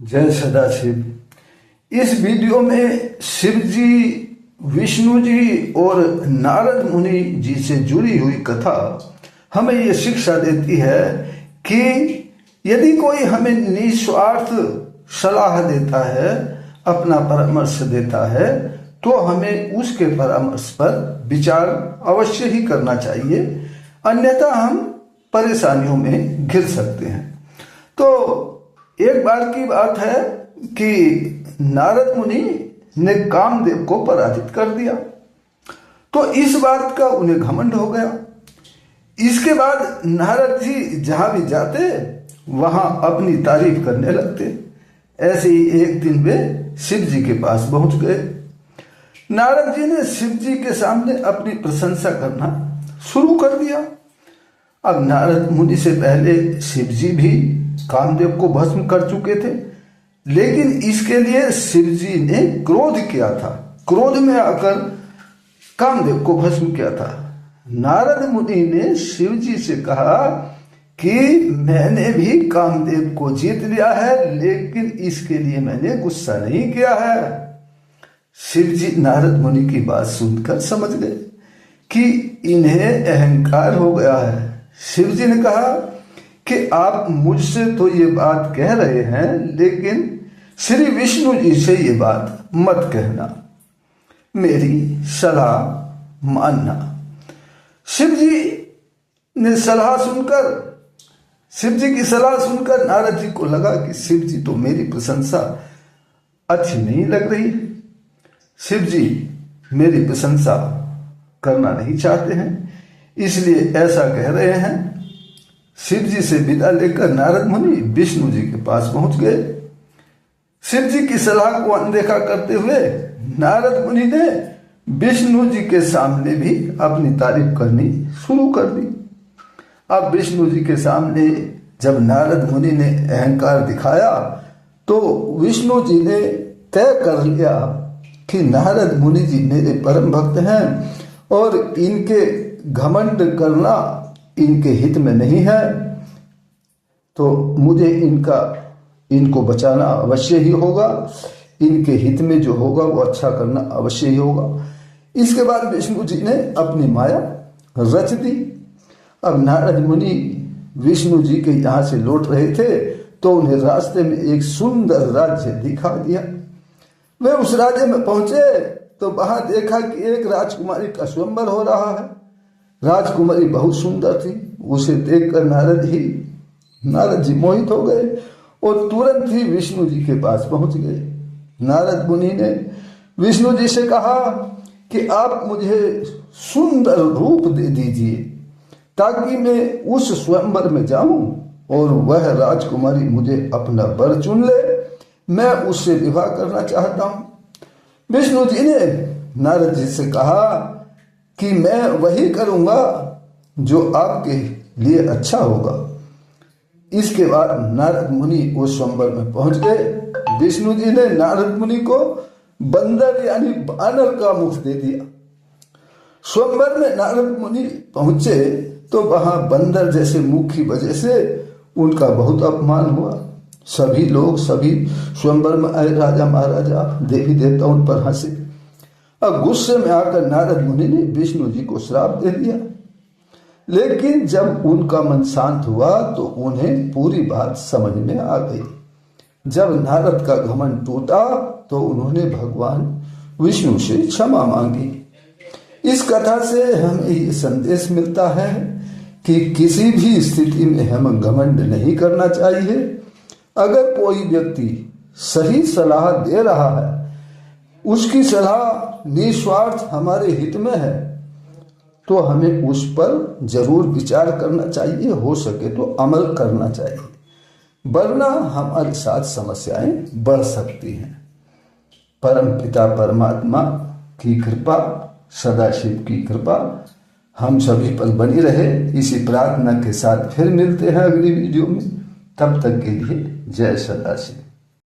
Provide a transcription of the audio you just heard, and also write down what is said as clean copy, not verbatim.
जय सदाशिव। इस वीडियो में शिव जी, विष्णु जी और नारद मुनि जी से जुड़ी हुई कथा हमें ये शिक्षा देती है कि यदि कोई हमें निस्वार्थ सलाह देता है, अपना परामर्श देता है, तो हमें उसके परामर्श पर विचार अवश्य ही करना चाहिए, अन्यथा हम परेशानियों में घिर सकते हैं। तो एक बार की बात है कि नारद मुनि ने कामदेव को पराजित कर दिया, तो इस बात का उन्हें घमंड हो गया। इसके बाद नारद जी जहां भी जाते वहां अपनी तारीफ करने लगते। ऐसे ही एक दिन वे शिव जी के पास पहुंच गए। नारद जी ने शिव जी के सामने अपनी प्रशंसा करना शुरू कर दिया। अब नारद मुनि से पहले शिव जी भी कामदेव को भस्म कर चुके थे, लेकिन इसके लिए शिव जी ने क्रोध किया था। क्रोध में आकर कामदेव को भस्म किया था। नारद मुनि ने शिव जी से कहा कि मैंने भी कामदेव को जीत लिया है, लेकिन इसके लिए मैंने गुस्सा नहीं किया है। शिव जी नारद मुनि की बात सुनकर समझ गए कि इन्हें अहंकार हो गया है। शिव जी ने कहा कि आप मुझसे तो ये बात कह रहे हैं, लेकिन श्री विष्णु जी से ये बात मत कहना, मेरी सलाह मानना। शिव जी ने शिव जी की सलाह सुनकर नारद जी को लगा कि शिव जी तो मेरी प्रशंसा अच्छी नहीं लग रही है। शिव जी मेरी प्रशंसा करना नहीं चाहते हैं, इसलिए ऐसा कह रहे हैं। शिव जी से विदा लेकर नारद मुनि विष्णु जी के पास पहुंच गए। शिव जी की सलाह को अनदेखा करते हुए नारद मुनि ने विष्णु जी के सामने भी अपनी तारीफ करनी शुरू कर दी। अब विष्णु जी के सामने जब नारद मुनि ने अहंकार दिखाया, तो विष्णु जी ने तय कर लिया कि नारद मुनि जी मेरे परम भक्त हैं और इनके घमंड करना इनके हित में नहीं है, तो मुझे इनको बचाना अवश्य ही होगा। इनके हित में जो होगा वो अच्छा करना अवश्य ही होगा। इसके बाद विष्णु जी ने अपनी माया रच दी। अब नारद मुनि विष्णु जी के यहाँ से लौट रहे थे, तो उन्हें रास्ते में एक सुंदर राज्य दिखा दिया। वे उस राज्य में पहुंचे तो वहां देखा कि एक राजकुमारी का स्वयंवर हो रहा है। राजकुमारी बहुत सुंदर थी। उसे देखकर नारद जी मोहित हो गए और तुरंत ही विष्णु जी के पास पहुंच गए। नारद मुनि ने विष्णु जी से कहा कि आप मुझे सुंदर रूप दे दीजिए, ताकि मैं उस स्वयंवर में जाऊं और वह राजकुमारी मुझे अपना वर चुन ले। मैं उससे विवाह करना चाहता हूं। विष्णु जी ने नारद जी से कहा कि मैं वही करूंगा जो आपके लिए अच्छा होगा। इसके बाद नारद मुनि उस स्वयंवर में पहुंच गए। विष्णु जी ने नारद मुनि को बंदर यानी बानर का मुख दे दिया। स्वयंवर में नारद मुनि पहुंचे तो वहां बंदर जैसे मुख की वजह से उनका बहुत अपमान हुआ। सभी लोग स्वयंवर में आए राजा महाराजा देवी देवता उन पर हंसे। अब गुस्से में आकर नारद मुनि ने विष्णु जी को श्राप दे दिया। लेकिन जब उनका मन शांत हुआ तो उन्हें पूरी बात समझ में आ गई। जब नारद का घमंड टूटा तो उन्होंने भगवान विष्णु से क्षमा मांगी। इस कथा से हमें ये संदेश मिलता है कि किसी भी स्थिति में हमें घमंड नहीं करना चाहिए। अगर कोई व्यक्ति सही सलाह दे रहा है, उसकी सलाह निस्वार्थ हमारे हित में है, तो हमें उस पर जरूर विचार करना चाहिए, हो सके तो अमल करना चाहिए, वरना हमारे साथ समस्याएं बढ़ सकती हैं। परम पिता परमात्मा की कृपा, सदाशिव की कृपा हम सभी पर बनी रहे, इसी प्रार्थना के साथ फिर मिलते हैं अगली वीडियो में। तब तक के लिए जय सदाशिव।